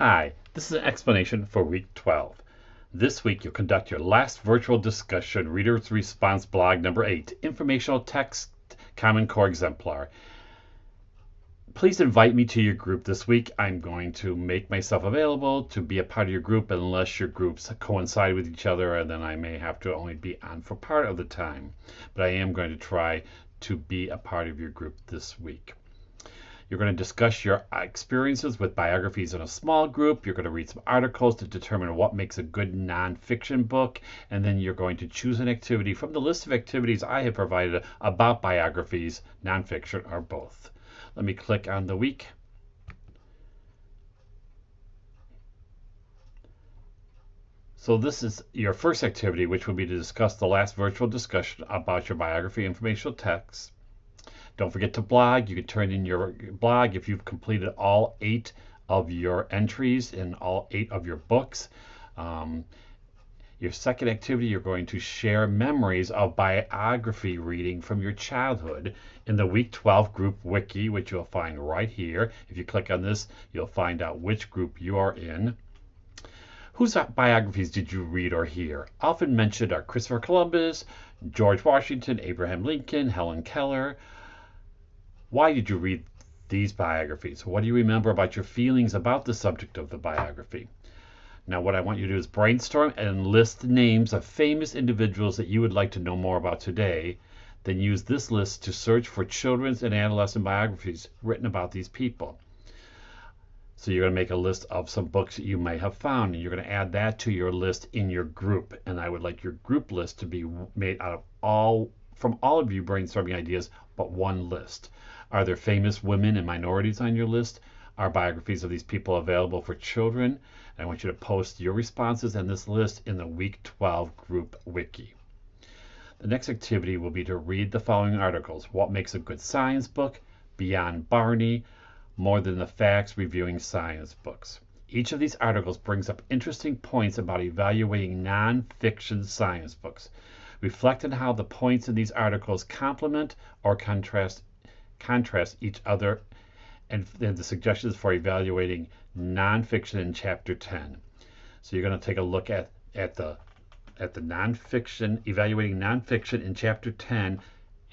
Hi, this is an explanation for week 12. This week you'll conduct your last virtual discussion, Reader's Response Blog number 8, Informational Text Common Core Exemplar. Please invite me to your group this week. I'm going to make myself available to be a part of your group unless your groups coincide with each other, and then I may have to only be on for part of the time. But I am going to try to be a part of your group this week. You're going to discuss your experiences with biographies in a small group. You're going to read some articles to determine what makes a good nonfiction book. And then you're going to choose an activity from the list of activities I have provided about biographies, nonfiction, or both. Let me click on the week. So this is your first activity, which will be to discuss the last virtual discussion about your biography informational text. Don't forget to blog. You can turn in your blog if you've completed all 8 of your entries in all 8 of your books. Your second activity, you're going to share memories of biography reading from your childhood in the Week 12 group wiki, which you'll find right here. If you click on this, you'll find out which group you are in. Whose biographies did you read or hear? Often mentioned are Christopher Columbus, George Washington, Abraham Lincoln, Helen Keller. Why did you read these biographies? What do you remember about your feelings about the subject of the biography? Now, what I want you to do is brainstorm and list the names of famous individuals that you would like to know more about today. Then use this list to search for children's and adolescent biographies written about these people. So you're going to make a list of some books that you may have found, and you're going to add that to your list in your group. And I would like your group list to be made out of from all of you brainstorming ideas, but one list. Are there famous women and minorities on your list? Are biographies of these people available for children? And I want you to post your responses and this list in the Week 12 group wiki. The next activity will be to read the following articles: What Makes a Good Science Book, Beyond Barney, More Than the Facts, Reviewing Science Books. Each of these articles brings up interesting points about evaluating non-fiction science books. Reflect on how the points in these articles complement or contrast each other, and the suggestions for evaluating nonfiction in Chapter 10. So you're going to take a look at the nonfiction, evaluating nonfiction in Chapter 10,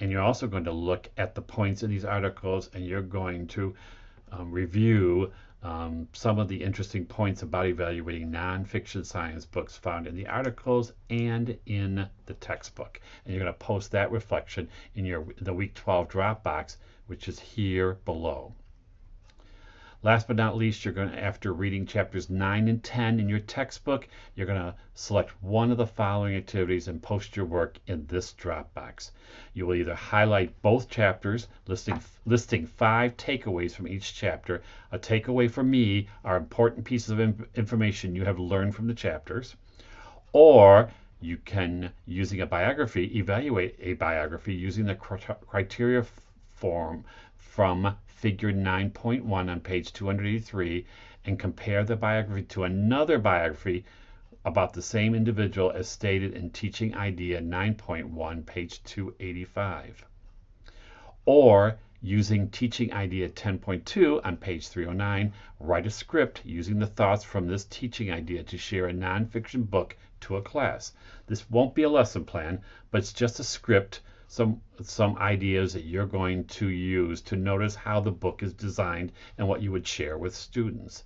and you're also going to look at the points in these articles, and you're going to review some of the interesting points about evaluating nonfiction science books found in the articles and in the textbook. And you're going to post that reflection in the Week 12 Dropbox, which is here below. Last but not least, you're going to, after reading chapters 9 and 10 in your textbook, you're going to select one of the following activities and post your work in this Dropbox. You will either highlight both chapters, listing 5 takeaways from each chapter. A takeaway for me are important pieces of information you have learned from the chapters, or you can, using a biography, evaluate a biography using the criteria form from Figure 9.1 on page 283 and compare the biography to another biography about the same individual as stated in Teaching Idea 9.1, page 285. Or, using Teaching Idea 10.2 on page 309, write a script using the thoughts from this teaching idea to share a nonfiction book to a class. This won't be a lesson plan, but it's just a script, some ideas that you're going to use to notice how the book is designed and what you would share with students.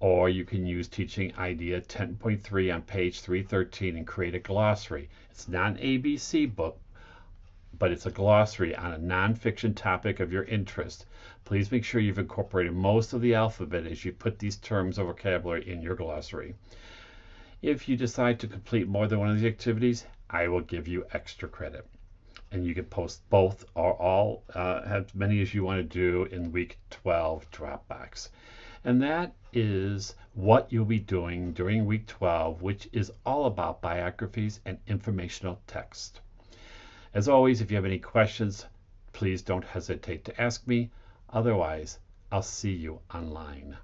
Or you can use Teaching Idea 10.3 on page 313 and create a glossary. It's not an ABC book, but it's a glossary on a nonfiction topic of your interest. Please make sure you've incorporated most of the alphabet as you put these terms or vocabulary in your glossary. If you decide to complete more than one of these activities, I will give you extra credit. And you can post both or all, as many as you want to do in Week 12 Dropbox. And that is what you'll be doing during Week 12, which is all about biographies and informational text. As always, if you have any questions, please don't hesitate to ask me. Otherwise, I'll see you online.